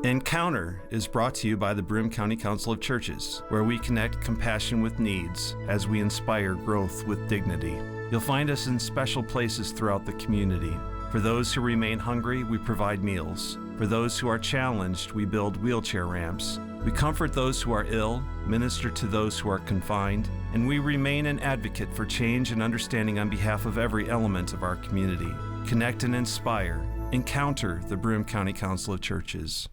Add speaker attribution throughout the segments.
Speaker 1: Encounter is brought to you by the Broome County Council of Churches, where we connect compassion with needs as we inspire growth with dignity. You'll find us in special places throughout the community. For those who remain hungry, we provide meals. For those who are challenged, we build wheelchair ramps. We comfort those who are ill, minister to those who are confined, and we remain an advocate for change and understanding on behalf of every element of our community. Connect and inspire. Encounter the Broome County Council of Churches.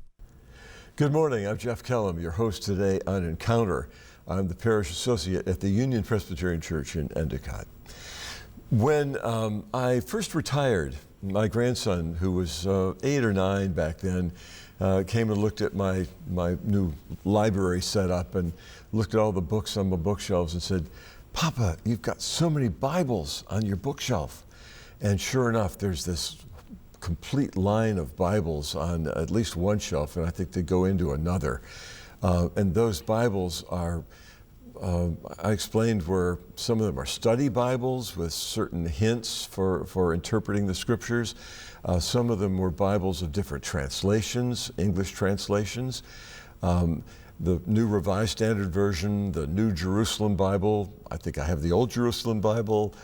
Speaker 2: Good morning, I'm Jeff Kellam, your host today on Encounter. I'm the Parish Associate at the Union Presbyterian Church in Endicott. When I first retired, my grandson, who was 8 or 9 back then, came and looked at my new library setup and looked at all the books on my bookshelves and said, "Papa, you've got so many Bibles on your bookshelf." And sure enough, there's this complete line of Bibles on at least one shelf, and I think they go into another. And those Bibles are, I explained where some of them are study Bibles with certain hints for interpreting the scriptures. Some of them were Bibles of different translations, English translations. The New Revised Standard Version, the New Jerusalem Bible, I think I have the Old Jerusalem Bible.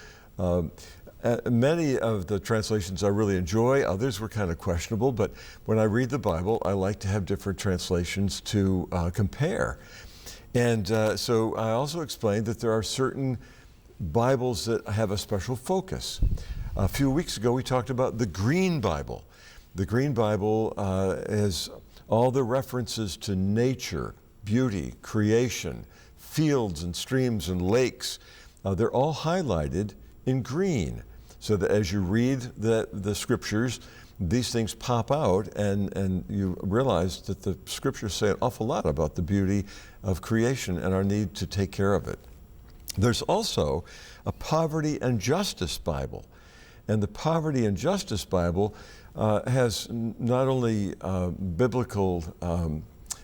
Speaker 2: Many of the translations I really enjoy, others were kind of questionable, but when I read the Bible, I like to have different translations to compare. And so I also explained that there are certain Bibles that have a special focus. A few weeks ago, we talked about the Green Bible. The Green Bible has all the references to nature, beauty, creation, fields and streams and lakes. They're all highlighted in green, so that as you read the scriptures, these things pop out and you realize that the scriptures say an awful lot about the beauty of creation and our need to take care of it. There's also a Poverty and Justice Bible. And the Poverty and Justice Bible has not only biblical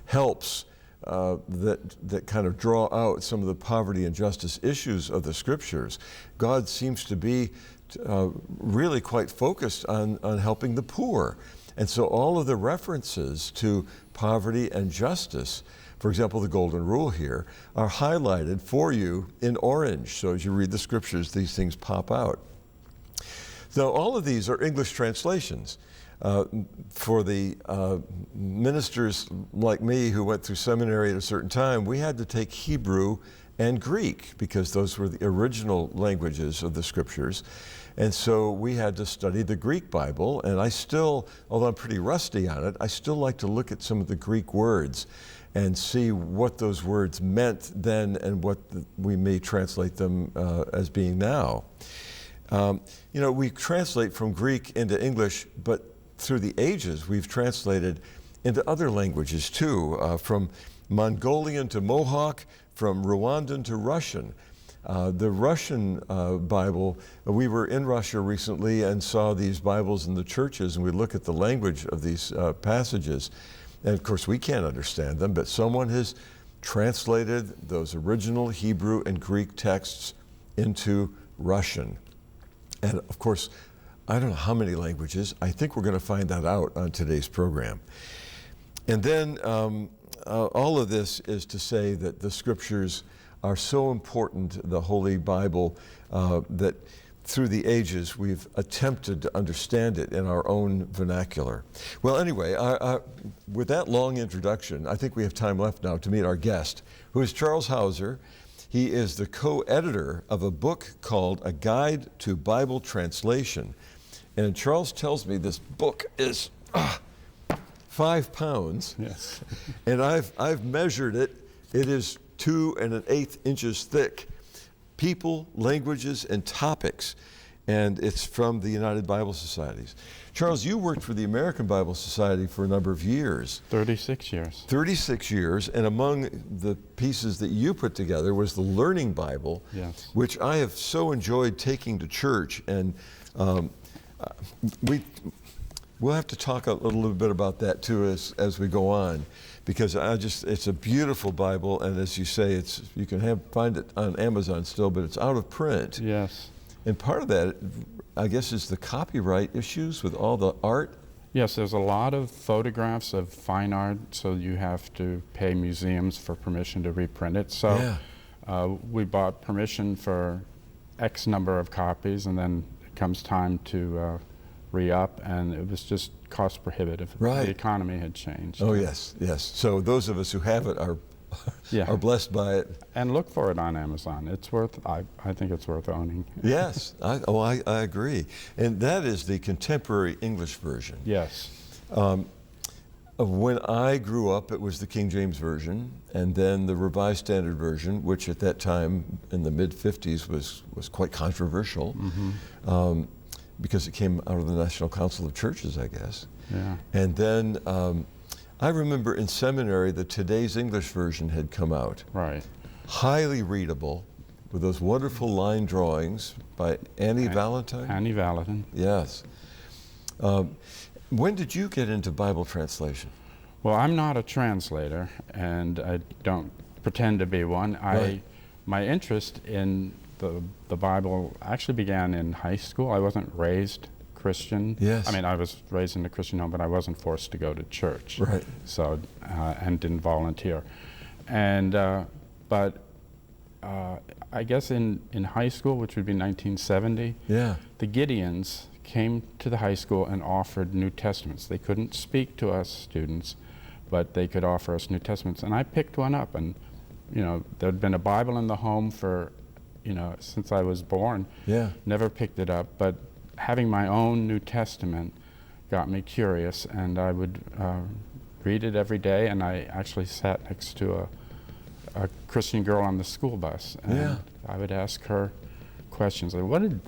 Speaker 2: helps that kind of draw out some of the poverty and justice issues of the scriptures. God seems to be really quite focused on helping the poor. And so all of the references to poverty and justice, for example, the Golden Rule here, are highlighted for you in orange. So as you read the scriptures, these things pop out. Now, all of these are English translations. For the ministers like me who went through seminary at a certain time, we had to take Hebrew and Greek because those were the original languages of the scriptures. And so we had to study the Greek Bible, and I still, although I'm pretty rusty on it, I still like to look at some of the Greek words and see what those words meant then and what we may translate them as being now. We translate from Greek into English, but through the ages, we've translated into other languages too, from Mongolian to Mohawk, from Rwandan to Russian. The Russian Bible, we were in Russia recently and saw these Bibles in the churches, and we look at the language of these passages. And of course, we can't understand them, but someone has translated those original Hebrew and Greek texts into Russian. And of course, I don't know how many languages. I think we're going to find that out on today's program. And then all of this is to say that the scriptures are so important, the Holy Bible, that through the ages we've attempted to understand it in our own vernacular. Well, anyway, with that long introduction, I think we have time left now to meet our guest, who is Charles Hauser. He is the co-editor of a book called A Guide to Bible Translation. And Charles tells me this book is 5 pounds.
Speaker 3: Yes.
Speaker 2: And I've measured it. It is 2 1/8 inches thick. People, languages, and topics. And it's from the United Bible Societies. Charles, you worked for the American Bible Society for a number of years.
Speaker 3: 36 years.
Speaker 2: 36 years, and among the pieces that you put together was the Learning Bible,
Speaker 3: Yes.
Speaker 2: which I have so enjoyed taking to church. And we'll have to talk a little bit about that too as we go on, because it's a beautiful Bible, and as you say, you can find it on Amazon still, but it's out of print.
Speaker 3: Yes.
Speaker 2: And part of that, I guess, is the copyright issues with all the art.
Speaker 3: Yes, there's a lot of photographs of fine art, so you have to pay museums for permission to reprint it. So we bought permission for X number of copies, and then it comes time to re-up, and it was just cost prohibitive.
Speaker 2: Right.
Speaker 3: The economy had changed.
Speaker 2: Oh, yes, yes. So those of us who have it are are blessed by it.
Speaker 3: And look for it on Amazon. It's worth, I think it's worth owning.
Speaker 2: Yes, I agree. And that is the contemporary English version.
Speaker 3: Yes.
Speaker 2: When I grew up, it was the King James Version, and then the Revised Standard Version, which at that time in the mid-50s was quite controversial, because it came out of the National Council of Churches, I guess.
Speaker 3: Yeah.
Speaker 2: And then I remember in seminary that Today's English Version had come out.
Speaker 3: Right.
Speaker 2: Highly readable, with those wonderful line drawings by Annie Valentine.
Speaker 3: Annie Valentine.
Speaker 2: Yes. When did you get into Bible translation?
Speaker 3: Well, I'm not a translator, and I don't pretend to be one.
Speaker 2: Right.
Speaker 3: My interest in the Bible actually began in high school. I wasn't raised Christian.
Speaker 2: Yes.
Speaker 3: I mean, I was raised in a Christian home, but I wasn't forced to go to church.
Speaker 2: Right.
Speaker 3: So, and didn't volunteer. And, but I guess in high school, which would be 1970, the Gideons came to the high school and offered New Testaments. They couldn't speak to us students, but they could offer us New Testaments. And I picked one up, and, you know, there'd been a Bible in the home for, you know, since I was born.
Speaker 2: Yeah.
Speaker 3: Never picked it up, but having my own New Testament got me curious, and I would read it every day, and I actually sat next to a Christian girl on the school bus, and I would ask her questions like, what did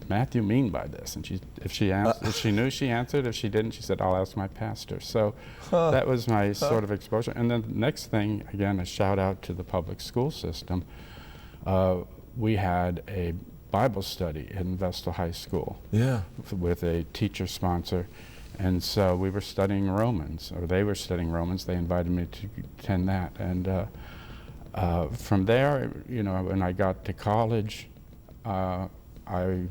Speaker 3: Matthew mean by this? And if she knew, she answered. If she didn't, she said, I'll ask my pastor. So that was my sort of exposure. And then the next thing, again, a shout out to the public school system. We had a Bible study in Vestal High School with a teacher sponsor, and so we were studying Romans, or they were studying Romans. They invited me to attend that, and from there, you know, when I got to college, I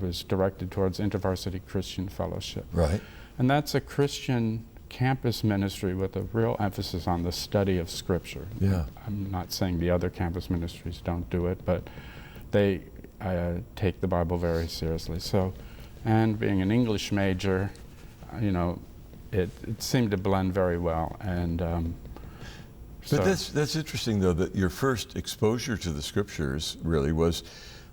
Speaker 3: was directed towards InterVarsity Christian Fellowship.
Speaker 2: Right.
Speaker 3: And that's a Christian campus ministry with a real emphasis on the study of Scripture.
Speaker 2: Yeah.
Speaker 3: I'm not saying the other campus ministries don't do it, but they take the Bible very seriously. So, and being an English major, you know, it seemed to blend very well. And
Speaker 2: but that's interesting, though, that your first exposure to the Scriptures really was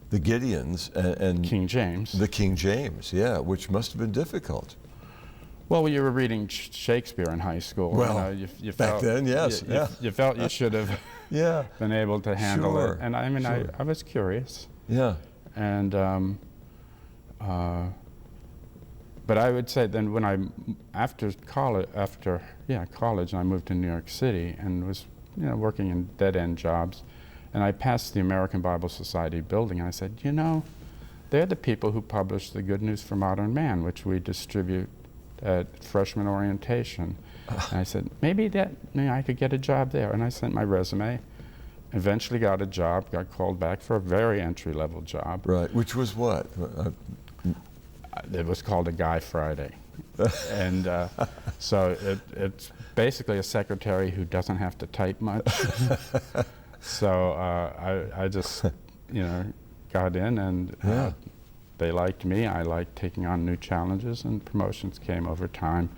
Speaker 2: the Gideons and
Speaker 3: King James.
Speaker 2: The King James, yeah, which must have been difficult.
Speaker 3: Well, you were reading Shakespeare in high school.
Speaker 2: Well,
Speaker 3: you
Speaker 2: back
Speaker 3: felt,
Speaker 2: then, yes.
Speaker 3: You felt you should have been able to handle it. And I mean, I was curious.
Speaker 2: Yeah.
Speaker 3: And, but I would say then when after college, I moved to New York City and was, you know, working in dead-end jobs. And I passed the American Bible Society building, and I said, you know, they're the people who publish the Good News for Modern Man, which we distribute at freshman orientation. And I said, maybe I could get a job there. And I sent my resume, eventually got a job, got called back for a very entry-level job.
Speaker 2: Right, which was what?
Speaker 3: It was called a Guy Friday. And so it's basically a secretary who doesn't have to type much. So I just, you know, got in, and they liked me. I liked taking on new challenges, and promotions came over time.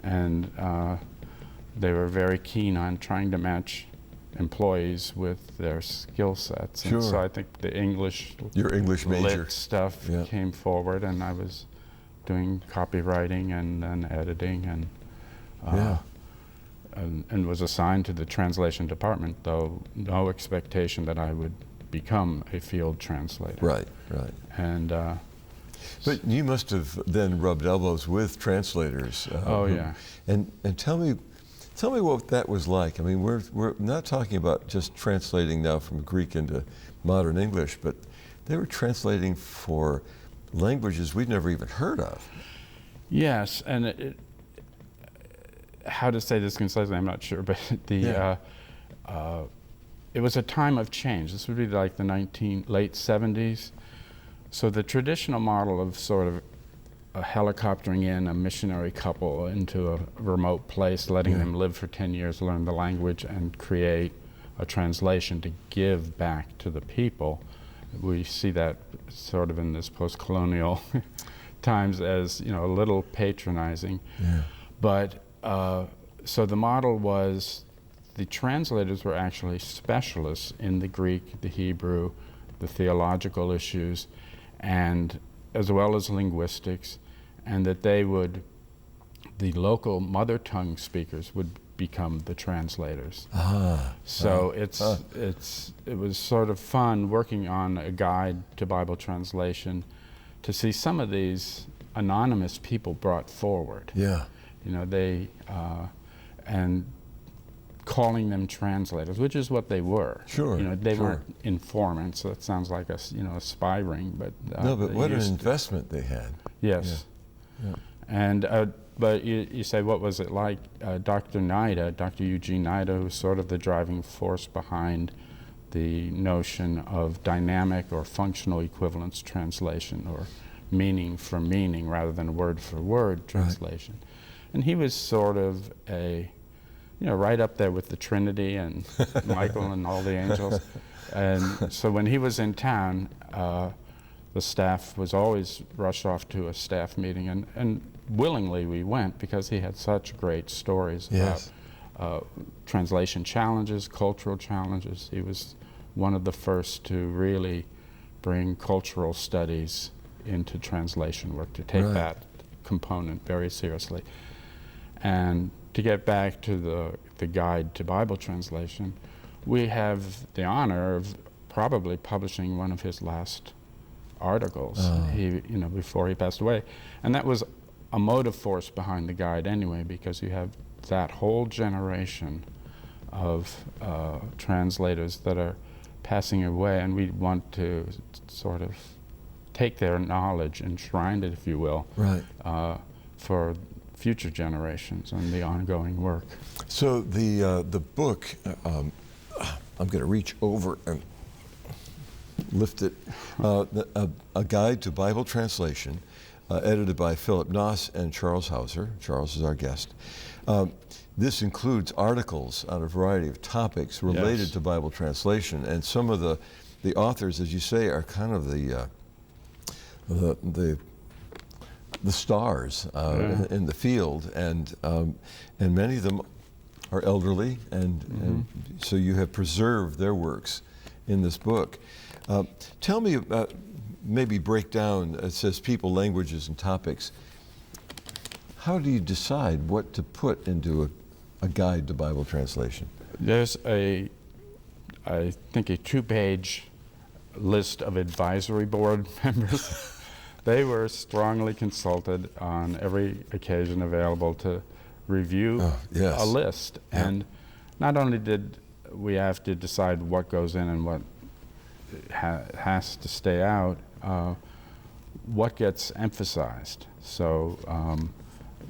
Speaker 3: And they were very keen on trying to match employees with their skill sets.
Speaker 2: Sure.
Speaker 3: And so I think the
Speaker 2: your English major
Speaker 3: lit stuff came forward, and I was doing copywriting and then editing, and was assigned to the translation department, though no expectation that I would become a field translator.
Speaker 2: Right, right.
Speaker 3: And
Speaker 2: but you must have then rubbed elbows with translators. And tell me what that was like. I mean, we're not talking about just translating now from Greek into modern English, but they were translating for languages we'd never even heard of.
Speaker 3: Yes, and how to say this concisely, I'm not sure, but it was a time of change. This would be like the late 70s. So the traditional model of sort of helicoptering in a missionary couple into a remote place, letting them live for 10 years, learn the language, and create a translation to give back to the people. We see that sort of in this post-colonial times as, you know, a little patronizing.
Speaker 2: Yeah.
Speaker 3: But so the model was the translators were actually specialists in the Greek, the Hebrew, the theological issues, and as well as linguistics, and that they would, the local mother tongue speakers would become the translators. So it was sort of fun working on a guide to Bible translation to see some of these anonymous people brought forward.
Speaker 2: Yeah.
Speaker 3: You know, they, and calling them translators, which is what they were.
Speaker 2: Sure.
Speaker 3: You know, they weren't informants, so that sounds like a, you know, a spy ring, but
Speaker 2: no, but what an investment they had.
Speaker 3: Yes.
Speaker 2: Yeah.
Speaker 3: And but you say, what was it like? Dr. Eugene Nida, who was sort of the driving force behind the notion of dynamic or functional equivalence translation, or meaning for meaning rather than word for word translation. Right. And he was sort of a, you know, right up there with the Trinity and Michael and all the angels. And so when he was in town, the staff was always rushed off to a staff meeting, and willingly we went because he had such great stories about translation challenges, cultural challenges. He was one of the first to really bring cultural studies into translation work, to take that component very seriously. And to get back to the guide to Bible translation, we have the honor of probably publishing one of his last articles, he, you know, before he passed away. And that was a motive force behind the guide anyway, because you have that whole generation of translators that are passing away, and we want to sort of take their knowledge, enshrine it, if you will, for future generations and the ongoing work.
Speaker 2: So the book, I'm going to reach over and lift it, a guide to Bible translation, edited by Philip Noss and Charles Hauser. Charles is our guest. This includes articles on a variety of topics related to Bible translation, and some of the authors, as you say, are kind of the stars in the field, and many of them are elderly, and so you have preserved their works in this book. Tell me about, maybe break down, it says people, languages, and topics. How do you decide what to put into a guide to Bible translation?
Speaker 3: There's I think a 2-page list of advisory board members. They were strongly consulted on every occasion available to review a list. And not only did we have to decide what goes in and what has to stay out, what gets emphasized. So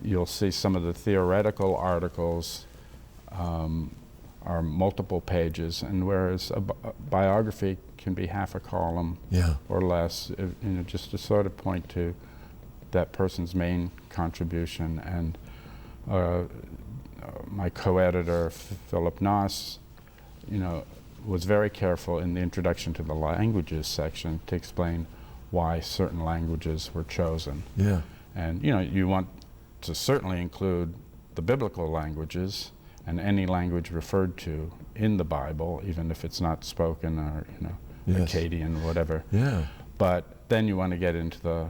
Speaker 3: you'll see some of the theoretical articles are multiple pages, and whereas a biography can be half a column or less, you know, just to sort of point to that person's main contribution. And my co-editor, Philip Noss, you know, was very careful in the introduction to the languages section to explain why certain languages were chosen. And you know, you want to certainly include the biblical languages and any language referred to in the Bible, even if it's not spoken or, you know, Akkadian, whatever. But then you want to get into the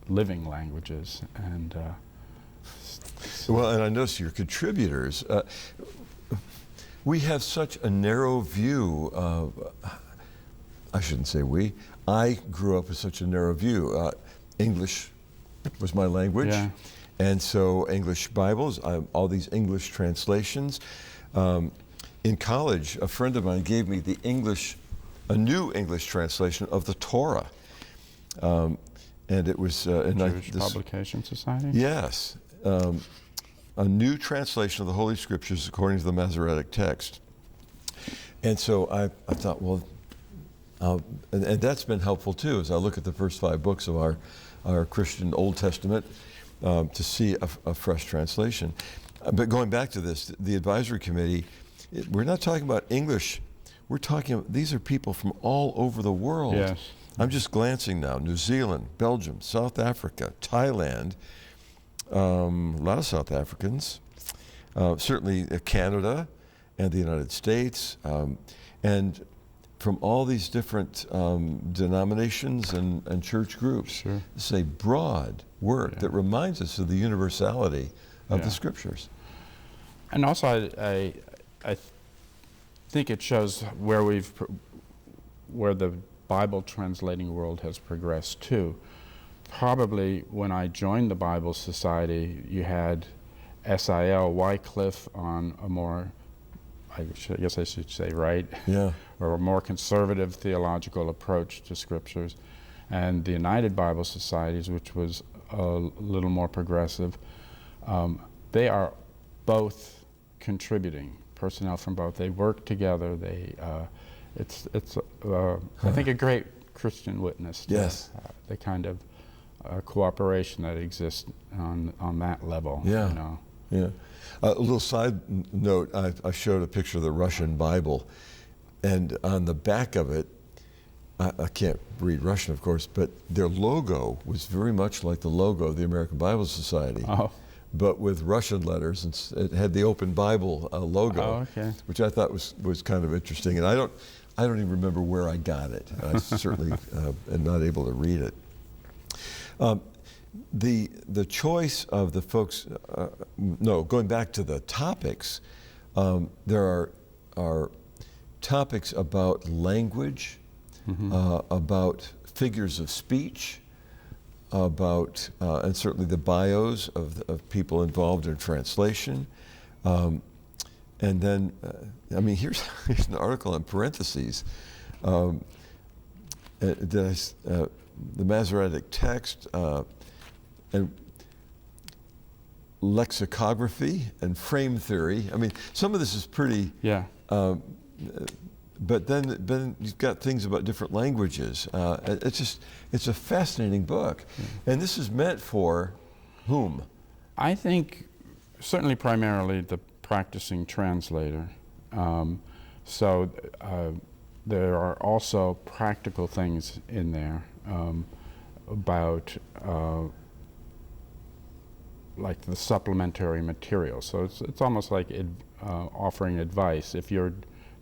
Speaker 3: living languages. And
Speaker 2: well, and I notice your contributors. We have such a narrow view. I shouldn't say we. I grew up with such a narrow view. English was my language. And so English Bibles, all these English translations. In college, a friend of mine gave me a new English translation of the Torah. And it was
Speaker 3: Jewish Publication Society?
Speaker 2: Yes. A new translation of the Holy Scriptures according to the Masoretic text. And so I thought, well, and that's been helpful too, as I look at the first 5 books of our Christian Old Testament to see a fresh translation. But going back to this, the advisory committee, we're not talking about English. We're talking, these are people from all over the world.
Speaker 3: Yes.
Speaker 2: I'm just glancing now. New Zealand, Belgium, South Africa, Thailand, a lot of South Africans, certainly Canada and the United States, and from all these different denominations and church groups.
Speaker 3: Sure.
Speaker 2: It's a broad work that reminds us of the universality of the
Speaker 3: Yeah.
Speaker 2: Scriptures.
Speaker 3: And also, I think it shows where the Bible translating world has progressed too. Probably when I joined the Bible Society, you had SIL, Wycliffe, on a more, I guess I should say, right?
Speaker 2: Yeah.
Speaker 3: Or a more conservative theological approach to scriptures. And the United Bible Societies, which was a little more progressive, they are both contributing, personnel from both. They work together. It's I think, a great Christian witness to
Speaker 2: Yes.
Speaker 3: the kind of cooperation that exists on that level.
Speaker 2: Yeah.
Speaker 3: You know.
Speaker 2: Yeah. A little side note, I showed a picture of the Russian Bible, and on the back of it, I can't read Russian, of course, but their logo was very much like the logo of the American Bible Society, but with Russian letters, and it had the Open Bible logo, which I thought was kind of interesting. And I don't even remember where I got it. I certainly am not able to read it. The choice of the folks, going back to the topics, there are topics about language, about figures of speech, about, and certainly the bios of people involved in translation. And then, here's an article in parentheses. The Masoretic text, and lexicography and frame theory. Some of this is pretty, but then you've got things about different languages. It's a fascinating book. And this is meant for whom?
Speaker 3: I think certainly primarily the practicing translator. So there are also practical things in there about like the supplementary material. So it's almost like offering advice. If you're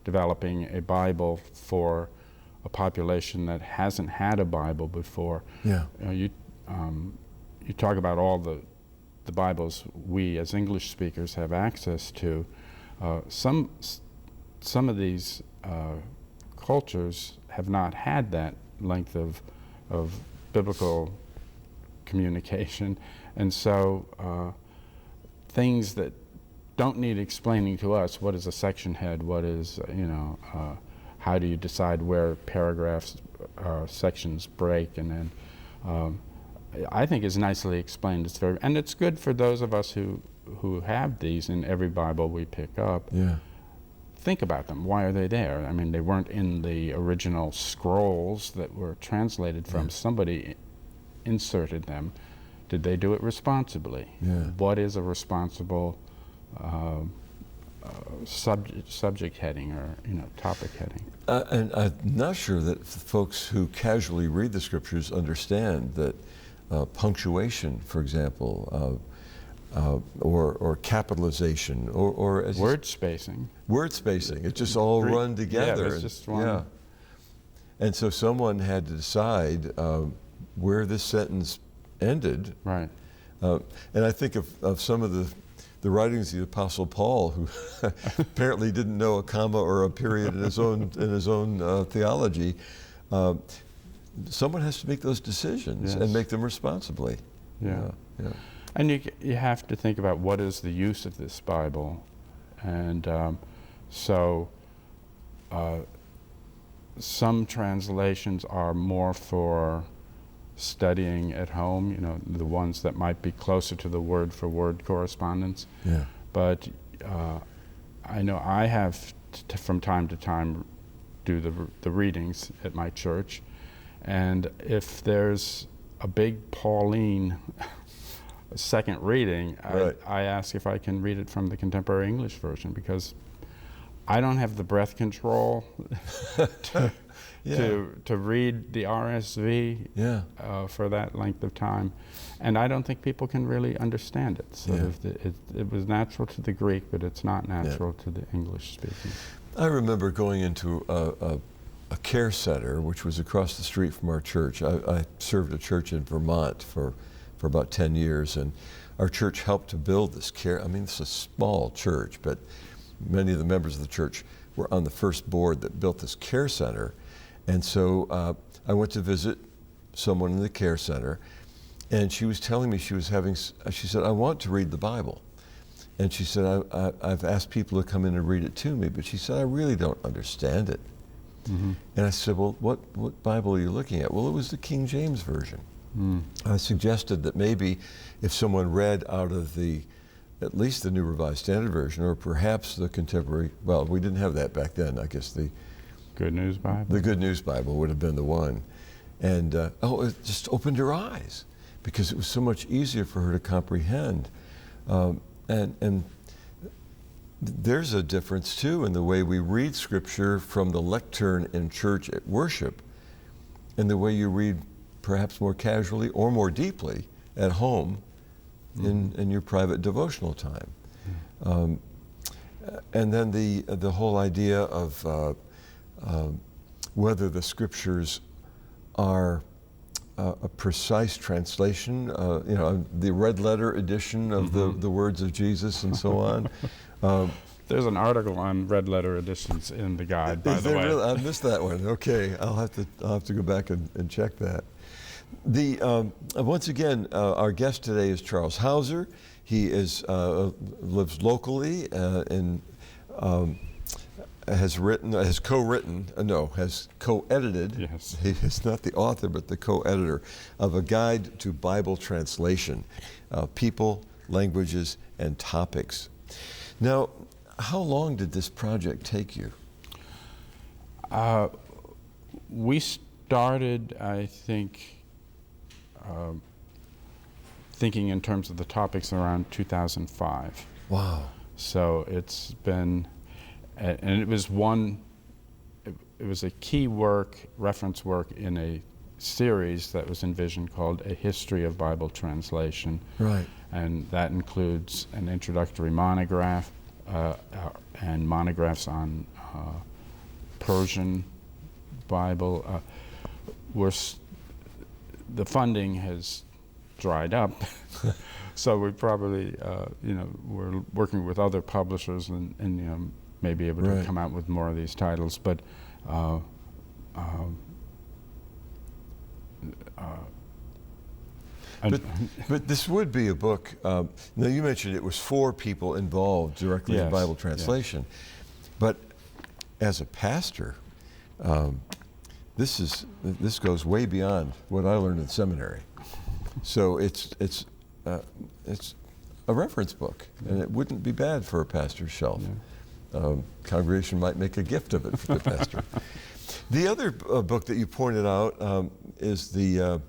Speaker 3: developing a Bible for a population that hasn't had a Bible before, you talk about all the Bibles we as English speakers have access to. Some of these cultures have not had that length of biblical communication, and so things that don't need explaining to us. What is a section head? What is, how do you decide where paragraphs, sections break? And then I think is nicely explained. And it's good for those of us who have these in every Bible we pick up.
Speaker 2: Yeah.
Speaker 3: Think about them. Why are they there? They weren't in the original scrolls that were translated from. Somebody inserted them. Did they do it responsibly?
Speaker 2: Yeah.
Speaker 3: What is a responsible subject heading or topic heading?
Speaker 2: And I'm not sure that folks who casually read the Scriptures understand that punctuation, for example, or capitalization, or as
Speaker 3: word spacing.
Speaker 2: Word spacing. It's just all run together.
Speaker 3: Yeah, it's just one.
Speaker 2: Yeah. And so someone had to decide where this sentence ended.
Speaker 3: Right.
Speaker 2: And I think of some of the writings of the Apostle Paul, who apparently didn't know a comma or a period in his own theology. Someone has to make those decisions and make them responsibly.
Speaker 3: Yeah.
Speaker 2: Yeah.
Speaker 3: And you have to think about what is the use of this Bible, and so some translations are more for studying at home, the ones that might be closer to the word-for-word correspondence.
Speaker 2: Yeah.
Speaker 3: But I know I have from time to time do the readings at my church, and if there's a big Pauline second reading,
Speaker 2: Right.
Speaker 3: I ask if I can read it from the Contemporary English Version, because I don't have the breath control to read the RSV for that length of time, and I don't think people can really understand it. So it was natural to the Greek, but it's not natural to the English speaking.
Speaker 2: I remember going into a care center, which was across the street from our church. I served a church in Vermont for about 10 years, and our church helped to build this care. I mean, it's a small church, but many of the members of the church were on the first board that built this care center. And so I went to visit someone in the care center, and she was telling me she said, I want to read the Bible. And she said, I've asked people to come in and read it to me, but she said, I really don't understand it. Mm-hmm. And I said, well, what Bible are you looking at? Well, it was the King James Version. Mm. I suggested that maybe if someone read out of at least the New Revised Standard Version, or perhaps the Contemporary, well, we didn't have that back then. I guess the
Speaker 3: Good News Bible?
Speaker 2: The Good News Bible would have been the one. And it just opened her eyes, because it was so much easier for her to comprehend. And there's a difference too in the way we read Scripture from the lectern in church at worship, and the way you read perhaps more casually or more deeply at home in your private devotional time. And then the whole idea of whether the Scriptures are a precise translation, the red letter edition of the words of Jesus and so on.
Speaker 3: There's an article on red letter editions in the guide, by the way.
Speaker 2: Really? I missed that one. Okay, I'll have to go back and check that. Once again, our guest today is Charles Hauser. He lives locally and has co-edited.
Speaker 3: Yes.
Speaker 2: He is not the author, but the co-editor of a guide to Bible translation, people, languages, and topics. Now, how long did this project take you?
Speaker 3: We started, I think, thinking in terms of the topics around 2005.
Speaker 2: Wow.
Speaker 3: So it's been, and it was a key reference work in a series that was envisioned called A History of Bible Translation.
Speaker 2: Right.
Speaker 3: And that includes an introductory monograph and monographs on Persian Bible. The funding has dried up, so we probably, we're working with other publishers and may be able to come out with more of these titles. But
Speaker 2: But this would be a book. Now, you mentioned it was 4 people involved directly in Bible translation. Yes. But as a pastor, this goes way beyond what I learned in seminary. So it's a reference book, and it wouldn't be bad for a pastor's shelf. Yeah. Congregation might make a gift of it for the pastor. The other book that you pointed out is the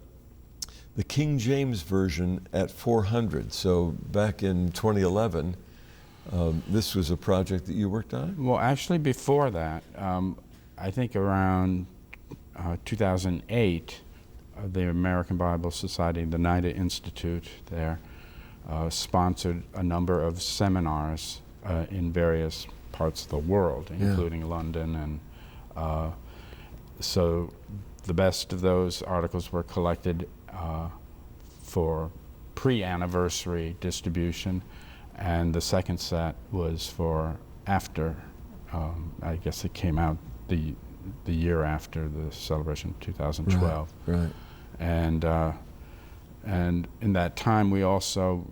Speaker 2: King James Version at 400. So back in 2011, this was a project that you worked on?
Speaker 3: Well, actually before that, I think around 2008, the American Bible Society, the NIDA Institute there, sponsored a number of seminars in various parts of the world, including London. And so the best of those articles were collected for pre-anniversary distribution, and the second set was for after. I guess it came out the year after the celebration of 2012.
Speaker 2: Right.
Speaker 3: And in that time, we also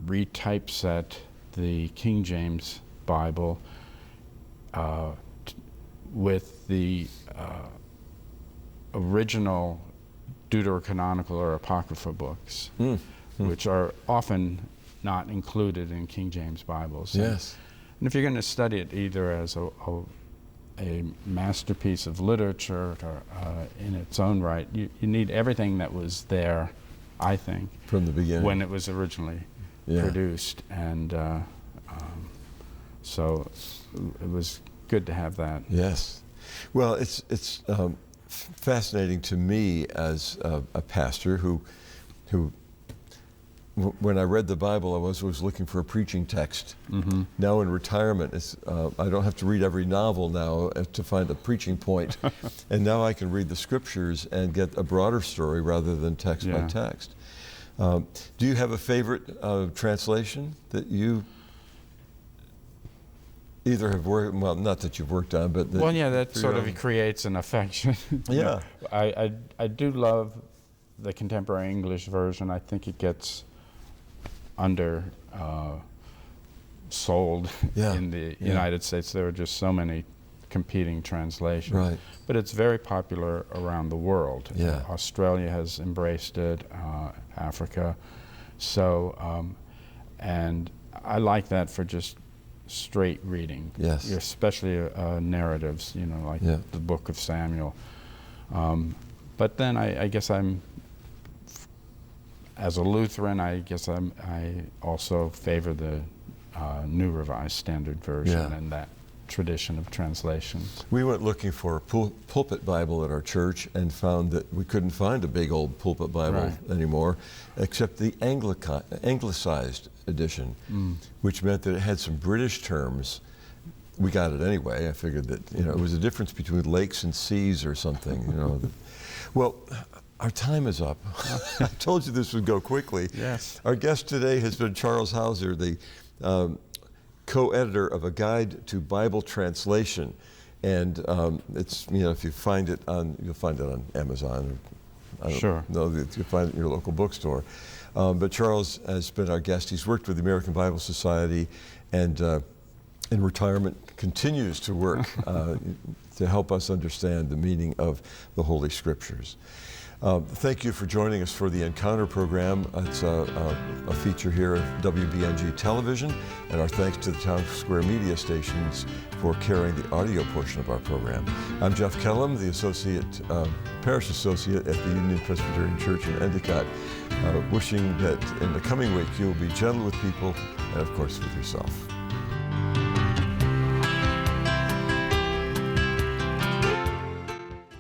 Speaker 3: retypeset the King James Bible with the original deuterocanonical or apocrypha books, which are often not included in King James Bibles.
Speaker 2: Yes.
Speaker 3: And if you're going to study it either as a masterpiece of literature in its own right. You need everything that was there, I think,
Speaker 2: from the beginning
Speaker 3: when it was originally produced, and so it was good to have that.
Speaker 2: Yes. Well, it's fascinating to me as a pastor who when I read the Bible, I was looking for a preaching text.
Speaker 3: Mm-hmm.
Speaker 2: Now in retirement, I don't have to read every novel now to find a preaching point. And now I can read the scriptures and get a broader story rather than text by text. Do you have a favorite translation that you either have worked, well, not that you've worked on, but
Speaker 3: that sort of creates an affection.
Speaker 2: Yeah.
Speaker 3: I do love the contemporary English version. I think it gets sold in the United States. There are just so many competing translations.
Speaker 2: Right.
Speaker 3: But it's very popular around the world.
Speaker 2: Yeah.
Speaker 3: Australia has embraced it, Africa. So, and I like that for just straight reading.
Speaker 2: Yes.
Speaker 3: Especially narratives, like the Book of Samuel. But then I guess as a Lutheran, I also favor the New Revised Standard Version and that tradition of translation.
Speaker 2: We went looking for a pulpit Bible at our church and found that we couldn't find a big old pulpit Bible anymore, except the anglicized edition, which meant that it had some British terms. We got it anyway. I figured that it was a difference between lakes and seas or something. Well, our time is up. I told you this would go quickly.
Speaker 3: Yes.
Speaker 2: Our guest today has been Charles Hauser, the co-editor of a guide to Bible translation, and it's if you find it you'll find it on Amazon. Or, I don't know that you'll find it in your local bookstore. But Charles has been our guest. He's worked with the American Bible Society, and in retirement continues to work to help us understand the meaning of the Holy Scriptures. Thank you for joining us for the Encounter program. It's a feature here at WBNG Television, and our thanks to the Town Square Media stations for carrying the audio portion of our program. I'm Jeff Kellam, the Parish Associate at the Union Presbyterian Church in Endicott, wishing that in the coming week you'll be gentle with people and, of course, with yourself.